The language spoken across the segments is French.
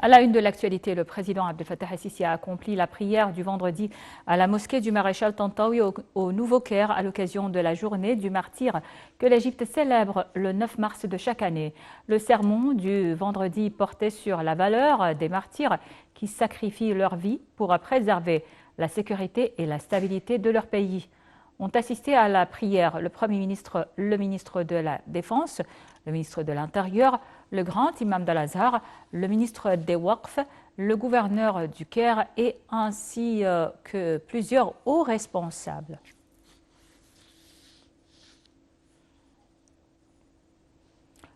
À la une de l'actualité, le président Abdel Fattah el-Sisi a accompli la prière du vendredi à la mosquée du maréchal Tantawi au Nouveau-Caire à l'occasion de la journée du martyr que l'Égypte célèbre le 9 mars de chaque année. Le sermon du vendredi portait sur la valeur des martyrs qui sacrifient leur vie pour préserver la sécurité et la stabilité de leur pays. Ont assisté à la prière le Premier ministre, le ministre de la Défense, le ministre de l'Intérieur, le grand imam d'Al-Azhar, le ministre des Waqf, le gouverneur du Caire et ainsi que plusieurs hauts responsables.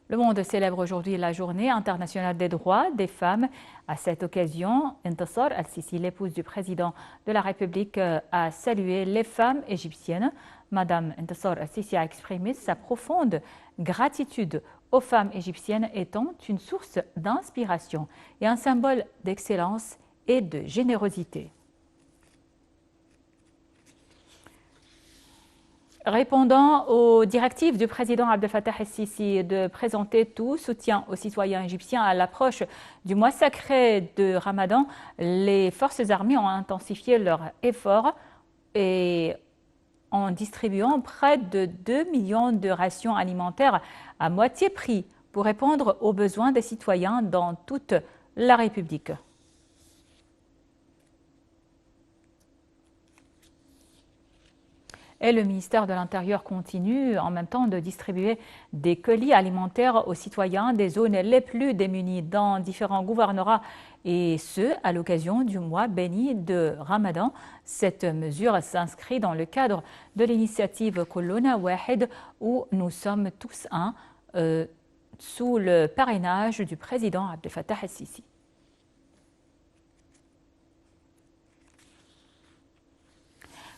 Le monde célèbre aujourd'hui la journée internationale des droits des femmes. À cette occasion, Intisar el-Sisi, l'épouse du président de la République, a salué les femmes égyptiennes. Madame Intisar el-Sisi a exprimé sa profonde gratitude aux femmes égyptiennes étant une source d'inspiration et un symbole d'excellence et de générosité. Répondant aux directives du président Abdel Fattah el-Sisi de présenter tout soutien aux citoyens égyptiens à l'approche du mois sacré de Ramadan, les forces armées ont intensifié leurs efforts et en distribuant près de 2 millions de rations alimentaires à moitié prix pour répondre aux besoins des citoyens dans toute la République. Et le ministère de l'Intérieur continue en même temps de distribuer des colis alimentaires aux citoyens des zones les plus démunies dans différents gouvernorats et ce, à l'occasion du mois béni de Ramadan. Cette mesure s'inscrit dans le cadre de l'initiative Kulluna Wahed où nous sommes tous un sous le parrainage du président Abdel Fattah el-Sisi.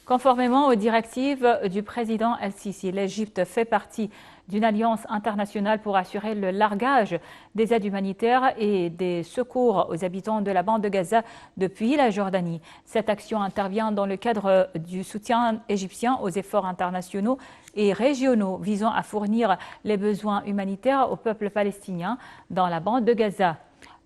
Conformément aux directives du président el-Sisi, l'Égypte fait partie d'une alliance internationale pour assurer le largage des aides humanitaires et des secours aux habitants de la bande de Gaza depuis la Jordanie. Cette action intervient dans le cadre du soutien égyptien aux efforts internationaux et régionaux visant à fournir les besoins humanitaires au peuple palestinien dans la bande de Gaza.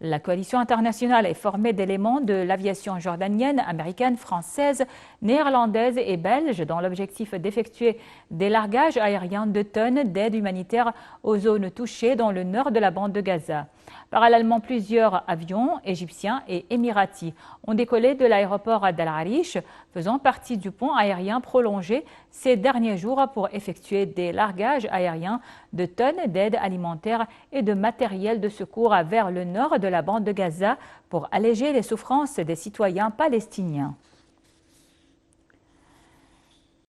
La coalition internationale est formée d'éléments de l'aviation jordanienne, américaine, française, néerlandaise et belge dans l'objectif d'effectuer des largages aériens de tonnes d'aide humanitaire aux zones touchées dans le nord de la bande de Gaza. Parallèlement, plusieurs avions égyptiens et émiratis ont décollé de l'aéroport d'Al Arish, faisant partie du pont aérien prolongé ces derniers jours pour effectuer des largages aériens de tonnes d'aide alimentaire et de matériel de secours vers le nord de la bande de Gaza pour alléger les souffrances des citoyens palestiniens.